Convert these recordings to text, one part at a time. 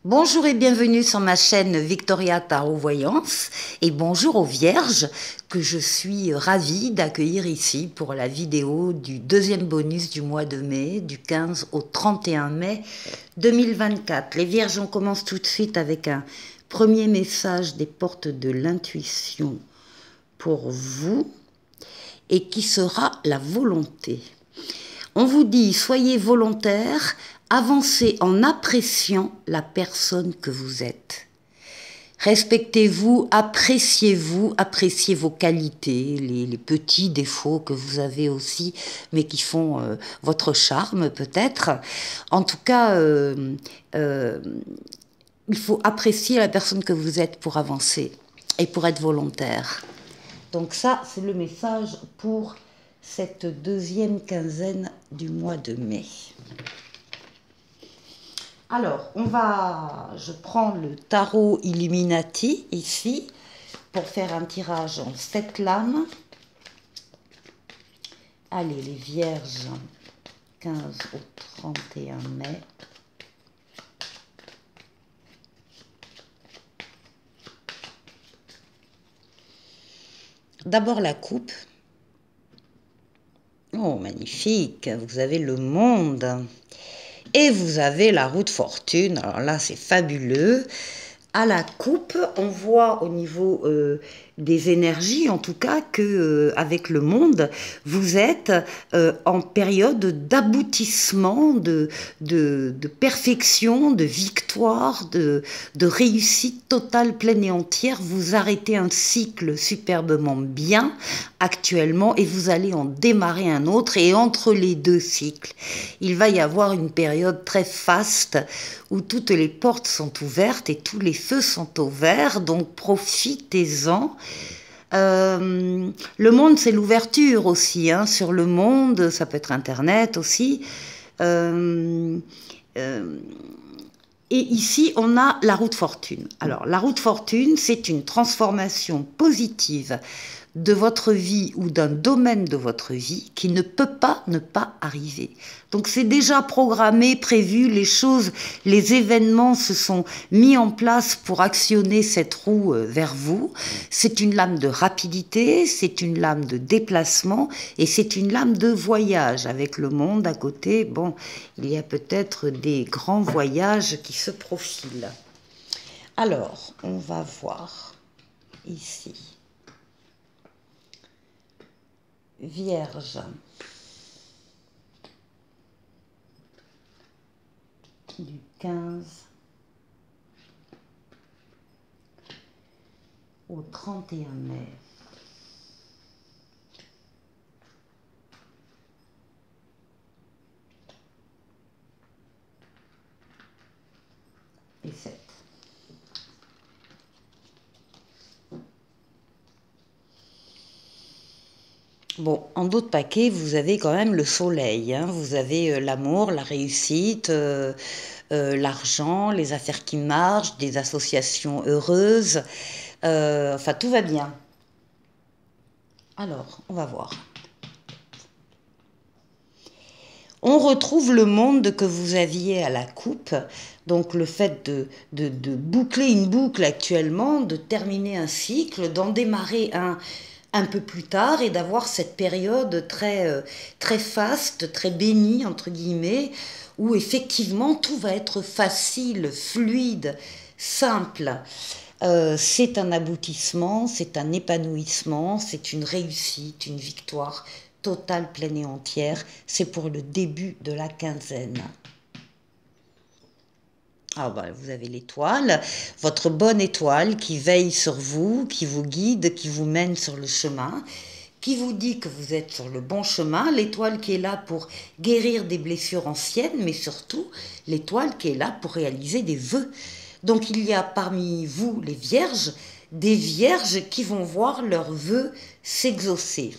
Bonjour et bienvenue sur ma chaîne Victoria Tarot Voyance et bonjour aux Vierges que je suis ravie d'accueillir ici pour la vidéo du deuxième bonus du mois de mai, du 15 au 31 mai 2024. Les Vierges, on commence tout de suite avec un premier message des portes de l'intuition pour vous et qui sera la volonté. On vous dit, soyez volontaire, avancez en appréciant la personne que vous êtes. Respectez-vous, appréciez vos qualités, les petits défauts que vous avez aussi, mais qui font votre charme peut-être. En tout cas, il faut apprécier la personne que vous êtes pour avancer et pour être volontaire. Donc ça, c'est le message pour cette deuxième quinzaine du mois de mai. Alors, je prends le tarot Illuminati ici pour faire un tirage en 7 lames. Allez, les Vierges, 15 au 31 mai. D'abord la coupe. Oh, magnifique, vous avez le monde. Et vous avez la roue de fortune, alors là c'est fabuleux. À la coupe, on voit au niveau des énergies, en tout cas, que avec le monde, vous êtes en période d'aboutissement, de perfection, de victoire, de réussite totale, pleine et entière. Vous arrêtez un cycle superbement bien actuellement et vous allez en démarrer un autre. Et entre les deux cycles, il va y avoir une période très faste où toutes les portes sont ouvertes et tous les feux sont au vert, donc profitez-en. Le monde, c'est l'ouverture aussi, hein, sur le monde, ça peut être Internet aussi. Et ici, on a la roue de fortune. Alors, la roue de fortune, c'est une transformation positive de votre vie ou d'un domaine de votre vie qui ne peut pas ne pas arriver. Donc c'est déjà programmé, prévu, les choses, les événements se sont mis en place pour actionner cette roue vers vous. C'est une lame de rapidité, c'est une lame de déplacement et c'est une lame de voyage. Avec le monde à côté, bon, il y a peut-être des grands voyages qui se profilent. Alors, on va voir ici. Vierge, du 15 au 31 mai. Et 7. Bon, en d'autres paquets, vous avez quand même le soleil, hein. Vous avez l'amour, la réussite, l'argent, les affaires qui marchent, des associations heureuses. Enfin, tout va bien. Alors, on va voir. On retrouve le monde que vous aviez à la coupe, donc le fait de boucler une boucle actuellement, de terminer un cycle, d'en démarrer un peu plus tard et d'avoir cette période très, très faste, très bénie, entre guillemets, où effectivement tout va être facile, fluide, simple. C'est un aboutissement, c'est un épanouissement, c'est une réussite, une victoire totale, pleine et entière. C'est pour le début de la quinzaine. Ah bah, vous avez l'étoile, votre bonne étoile qui veille sur vous, qui vous guide, qui vous mène sur le chemin, qui vous dit que vous êtes sur le bon chemin, l'étoile qui est là pour guérir des blessures anciennes, mais surtout l'étoile qui est là pour réaliser des vœux. Donc il y a parmi vous, les vierges, des vierges qui vont voir leurs vœux s'exaucer.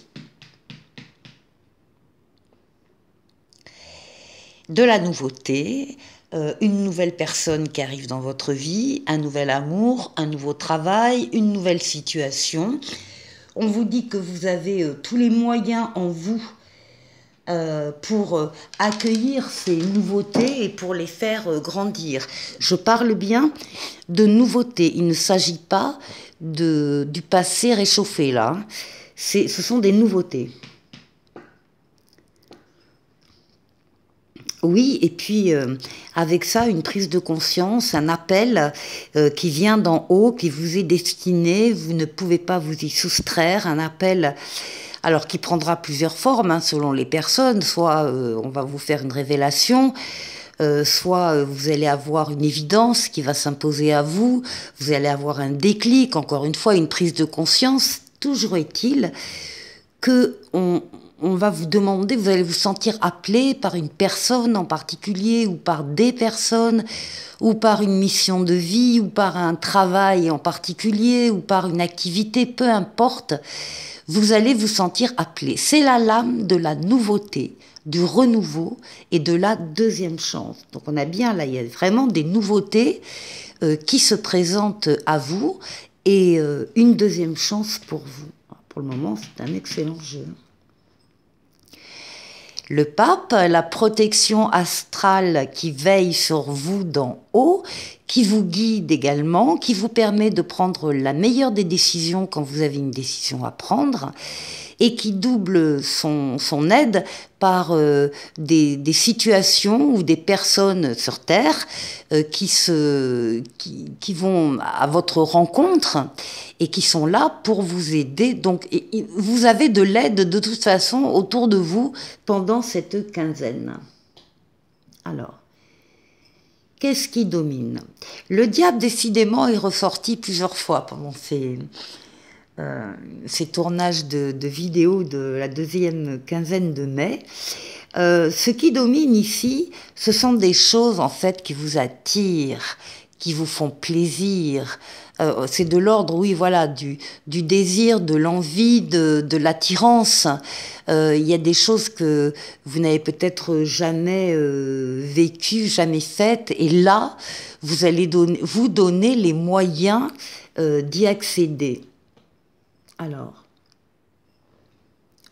De la nouveauté, une nouvelle personne qui arrive dans votre vie, un nouvel amour, un nouveau travail, une nouvelle situation. On vous dit que vous avez tous les moyens en vous pour accueillir ces nouveautés et pour les faire grandir. Je parle bien de nouveautés. Il ne s'agit pas du passé réchauffé, là. Ce sont des nouveautés. Oui, et puis avec ça, une prise de conscience, un appel qui vient d'en haut, qui vous est destiné, vous ne pouvez pas vous y soustraire, un appel alors qui prendra plusieurs formes selon les personnes, soit on va vous faire une révélation, soit vous allez avoir une évidence qui va s'imposer à vous, vous allez avoir un déclic, encore une fois, une prise de conscience, toujours est-il que on va vous demander, vous allez vous sentir appelé par une personne en particulier, ou par des personnes, ou par une mission de vie, ou par un travail en particulier, ou par une activité, peu importe, vous allez vous sentir appelé. C'est la lame de la nouveauté, du renouveau et de la deuxième chance. Donc on a bien là, il y a vraiment des nouveautés qui se présentent à vous et une deuxième chance pour vous. Pour le moment, c'est un excellent jeu. Le pape, la protection astrale qui veille sur vous d'en haut, qui vous guide également, qui vous permet de prendre la meilleure des décisions quand vous avez une décision à prendre, et qui double son aide par des situations ou des personnes sur Terre qui vont à votre rencontre et qui sont là pour vous aider. Donc vous avez de l'aide de toute façon autour de vous pendant cette quinzaine. Alors, qu'est-ce qui domine? Le diable, décidément, est ressorti plusieurs fois pendant ces tournages de vidéos de la deuxième quinzaine de mai. Ce qui domine ici, ce sont des choses en fait qui vous attirent, qui vous font plaisir. C'est de l'ordre, oui, voilà, du désir, de l'envie, de l'attirance. Il y a des choses que vous n'avez peut-être jamais vécues, jamais faites, et là, vous allez vous donner les moyens d'y accéder. Alors,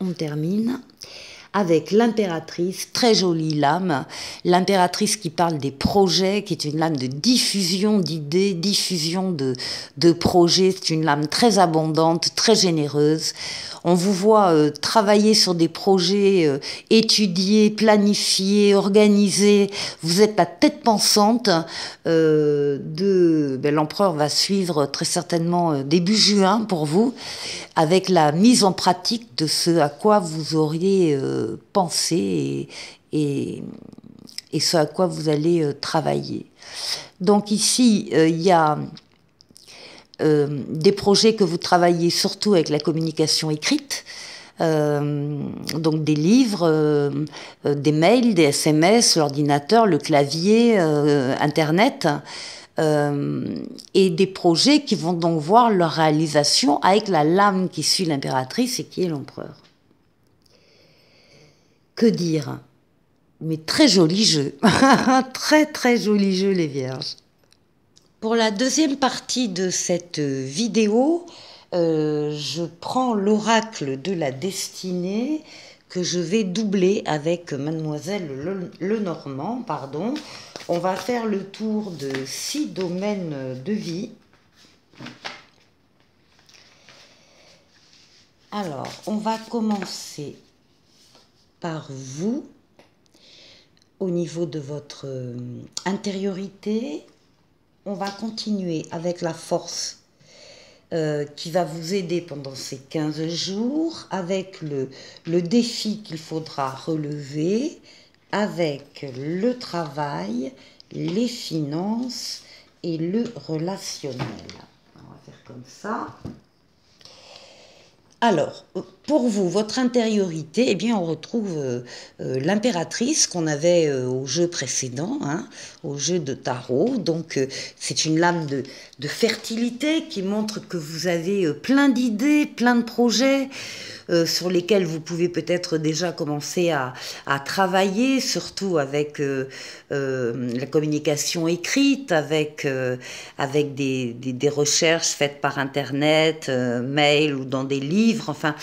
on termine avec l'impératrice, très jolie lame, l'impératrice qui parle des projets, qui est une lame de diffusion d'idées, diffusion de projets, c'est une lame très abondante, très généreuse. On vous voit travailler sur des projets, étudiés, planifiés, organisés. Vous êtes la tête pensante l'empereur va suivre très certainement début juin pour vous, avec la mise en pratique de ce à quoi vous auriez pensé et ce à quoi vous allez travailler. Donc ici, il y a des projets que vous travaillez surtout avec la communication écrite, donc des livres, des mails, des SMS, l'ordinateur, le clavier, Internet, et des projets qui vont donc voir leur réalisation avec la lame qui suit l'impératrice et qui est l'empereur. Que dire? Mais très joli jeu, très très joli jeu les Vierges. Pour la deuxième partie de cette vidéo, je prends l'oracle de la destinée que je vais doubler avec Mademoiselle Lenormand, pardon. On va faire le tour de 6 domaines de vie. Alors, on va commencer par vous, au niveau de votre intériorité. On va continuer avec la force qui va vous aider pendant ces 15 jours, avec le défi qu'il faudra relever, avec le travail, les finances et le relationnel. On va faire comme ça. Alors, pour vous, votre intériorité, eh bien, on retrouve l'impératrice qu'on avait au jeu précédent, hein, au jeu de tarot. Donc, c'est une lame de fertilité qui montre que vous avez plein d'idées, plein de projets sur lesquels vous pouvez peut-être déjà commencer à travailler, surtout avec la communication écrite, avec des recherches faites par Internet, mail ou dans des livres, vivre. Enfin,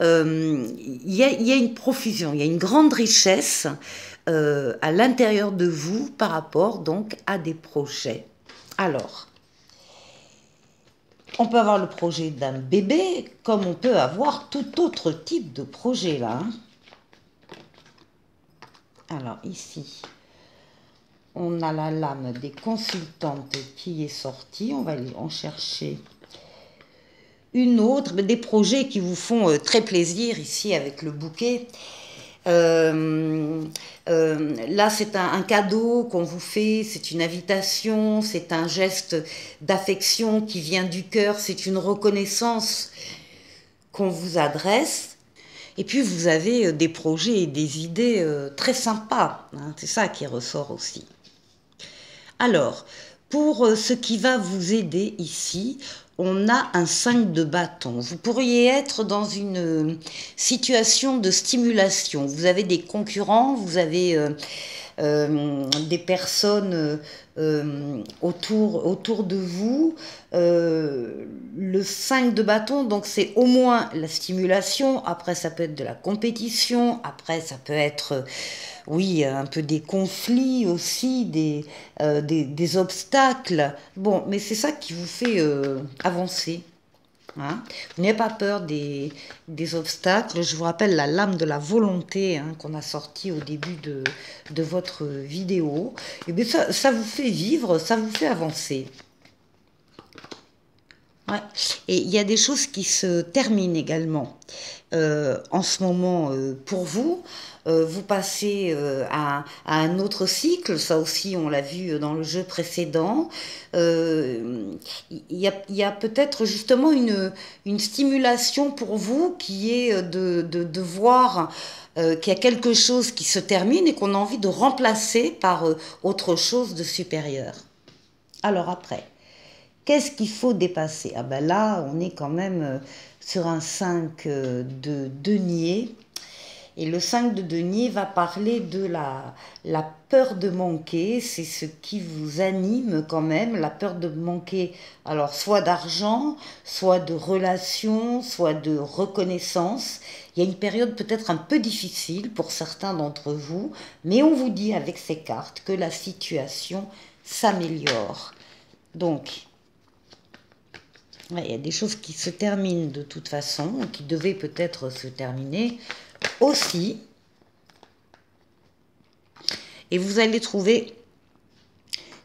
il y a une profusion, il y a une grande richesse à l'intérieur de vous par rapport donc à des projets. Alors, on peut avoir le projet d'un bébé, comme on peut avoir tout autre type de projet là. Alors ici, on a la lame des consultantes qui est sortie. On va aller en chercher une autre, des projets qui vous font très plaisir ici avec le bouquet. Là, c'est un cadeau qu'on vous fait, c'est une invitation, c'est un geste d'affection qui vient du cœur, c'est une reconnaissance qu'on vous adresse. Et puis, vous avez des projets et des idées très sympas, hein, c'est ça qui ressort aussi. Alors, pour ce qui va vous aider ici, on a un 5 de bâton. Vous pourriez être dans une situation de stimulation. Vous avez des concurrents, vous avez des personnes autour de vous. Le 5 de bâton, donc c'est au moins la stimulation. Après, ça peut être de la compétition. Après, ça peut être... oui, un peu des conflits aussi, des obstacles. Bon, mais c'est ça qui vous fait avancer. Hein. Vous n'ayez pas peur des obstacles. Je vous rappelle la lame de la volonté hein, qu'on a sortie au début de votre vidéo. Et bien ça vous fait vivre, ça vous fait avancer. Ouais. Et il y a des choses qui se terminent également en ce moment pour vous. Vous passez à un autre cycle, ça aussi on l'a vu dans le jeu précédent. Il y a peut-être justement une stimulation pour vous qui est de voir qu'il y a quelque chose qui se termine et qu'on a envie de remplacer par autre chose de supérieur. Alors après, qu'est-ce qu'il faut dépasser? Ah ben là, on est quand même sur un 5 de denier. Et le 5 de denier va parler de la peur de manquer. C'est ce qui vous anime quand même, la peur de manquer. Alors, soit d'argent, soit de relations, soit de reconnaissance. Il y a une période peut-être un peu difficile pour certains d'entre vous, mais on vous dit avec ces cartes que la situation s'améliore. Donc, ouais, il y a des choses qui se terminent de toute façon, qui devaient peut-être se terminer aussi. Et vous allez trouver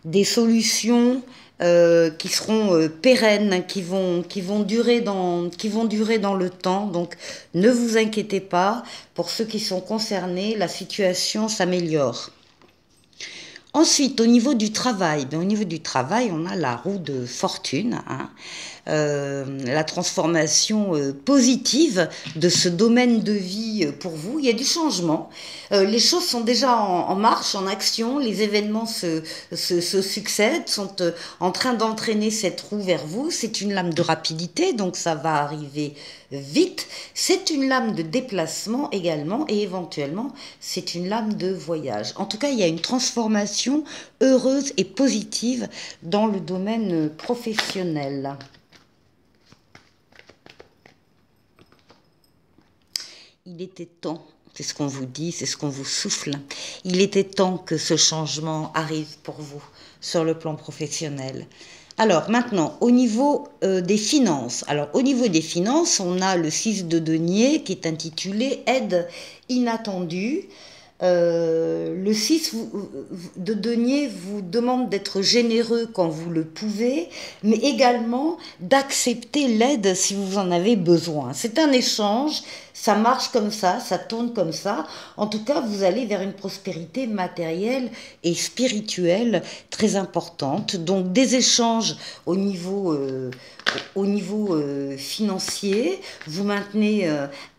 des solutions qui seront pérennes, qui vont durer dans le temps. Donc, ne vous inquiétez pas. Pour ceux qui sont concernés, la situation s'améliore. Ensuite, au niveau du travail, on a la roue de fortune, hein, la transformation positive de ce domaine de vie pour vous. Il y a du changement. Les choses sont déjà en marche, en action. Les événements se succèdent, sont en train d'entraîner cette roue vers vous. C'est une lame de rapidité, donc ça va arriver vite. C'est une lame de déplacement également et éventuellement, c'est une lame de voyage. En tout cas, il y a une transformation heureuse et positive dans le domaine professionnel. Il était temps, c'est ce qu'on vous dit, c'est ce qu'on vous souffle, il était temps que ce changement arrive pour vous sur le plan professionnel. Alors maintenant, au niveau des finances. Alors au niveau des finances, on a le 6 de denier qui est intitulé « Aide inattendue ». Le 6 de denier vous demande d'être généreux quand vous le pouvez, mais également d'accepter l'aide si vous en avez besoin. C'est un échange, ça marche comme ça tourne comme ça. En tout cas, vous allez vers une prospérité matérielle et spirituelle très importante. Donc des échanges au niveau financier, vous maintenez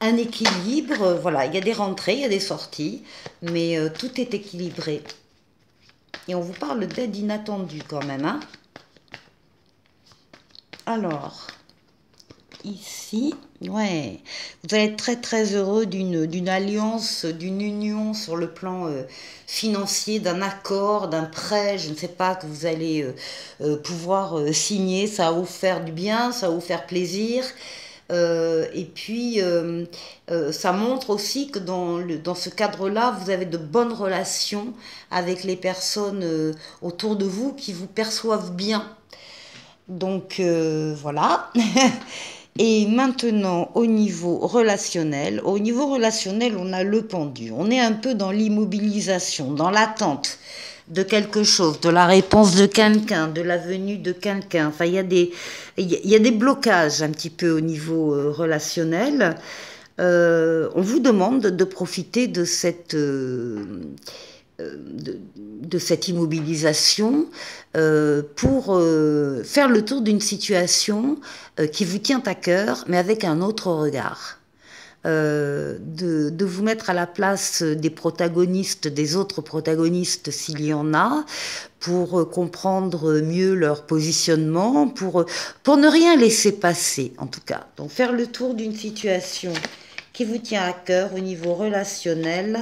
un équilibre, voilà, il y a des rentrées, il y a des sorties, mais tout est équilibré. Et on vous parle d'aide inattendue quand même, hein. Alors, ici, ouais, vous allez être très très heureux d'une alliance, d'une union sur le plan financier, d'un accord, d'un prêt, je ne sais pas, que vous allez pouvoir signer. Ça va vous faire du bien, ça va vous faire plaisir. Et puis, ça montre aussi que dans ce cadre-là, vous avez de bonnes relations avec les personnes autour de vous qui vous perçoivent bien. Donc, voilà. Et maintenant, au niveau relationnel, on a le pendu. On est un peu dans l'immobilisation, dans l'attente de quelque chose, de la réponse de quelqu'un, de la venue de quelqu'un. Enfin, il y a des blocages un petit peu au niveau relationnel. On vous demande de profiter de cette immobilisation pour faire le tour d'une situation qui vous tient à cœur, mais avec un autre regard. De vous mettre à la place des protagonistes, des autres protagonistes s'il y en a, pour comprendre mieux leur positionnement, pour ne rien laisser passer en tout cas. Donc faire le tour d'une situation qui vous tient à cœur au niveau relationnel.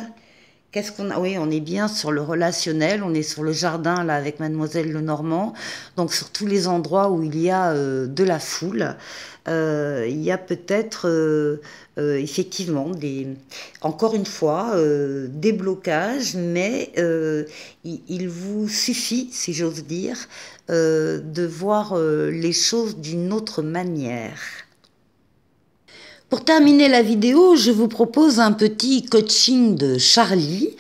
Qu'est-ce qu'on a? Oui, on est bien sur le relationnel, on est sur le jardin là avec Mademoiselle Lenormand, donc sur tous les endroits où il y a de la foule, il y a peut-être effectivement encore une fois des blocages, mais il vous suffit, si j'ose dire, de voir les choses d'une autre manière. Pour terminer la vidéo, je vous propose un petit coaching de Charlie.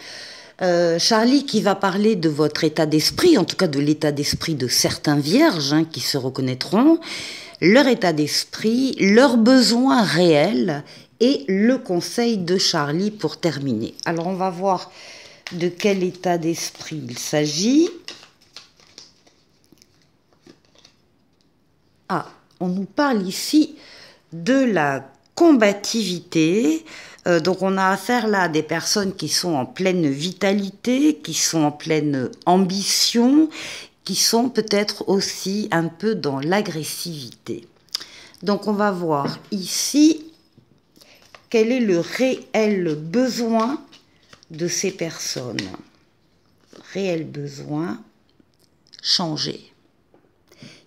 Charlie qui va parler de votre état d'esprit, en tout cas de l'état d'esprit de certains vierges qui se reconnaîtront, leur état d'esprit, leurs besoins réels et le conseil de Charlie pour terminer. Alors on va voir de quel état d'esprit il s'agit. Ah, on nous parle ici de la combativité, donc on a affaire là à des personnes qui sont en pleine vitalité, qui sont en pleine ambition, qui sont peut-être aussi un peu dans l'agressivité. Donc on va voir ici quel est le réel besoin de ces personnes. Réel besoin, changer.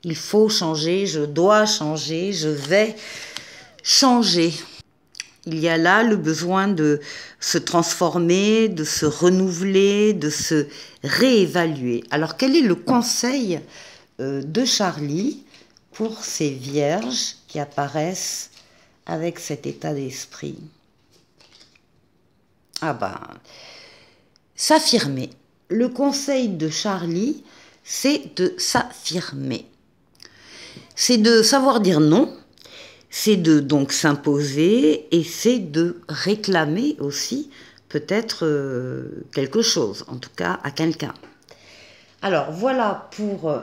Il faut changer, je dois changer, je vais changer. Il y a là le besoin de se transformer, de se renouveler, de se réévaluer. Alors quel est le conseil de Charlie pour ces vierges qui apparaissent avec cet état d'esprit? Ah ben, s'affirmer. Le conseil de Charlie, c'est de s'affirmer. C'est de savoir dire non. C'est de donc s'imposer et c'est de réclamer aussi peut-être quelque chose, en tout cas à quelqu'un. Alors voilà pour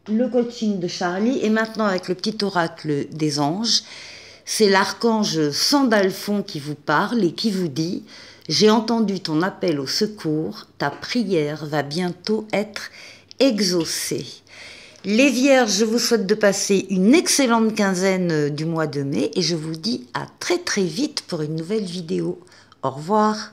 le coaching de Charlie. Et maintenant avec le petit oracle des anges, c'est l'archange Sandalphon qui vous parle et qui vous dit « J'ai entendu ton appel au secours, ta prière va bientôt être exaucée ». Les vierges, je vous souhaite de passer une excellente quinzaine du mois de mai et je vous dis à très très vite pour une nouvelle vidéo. Au revoir.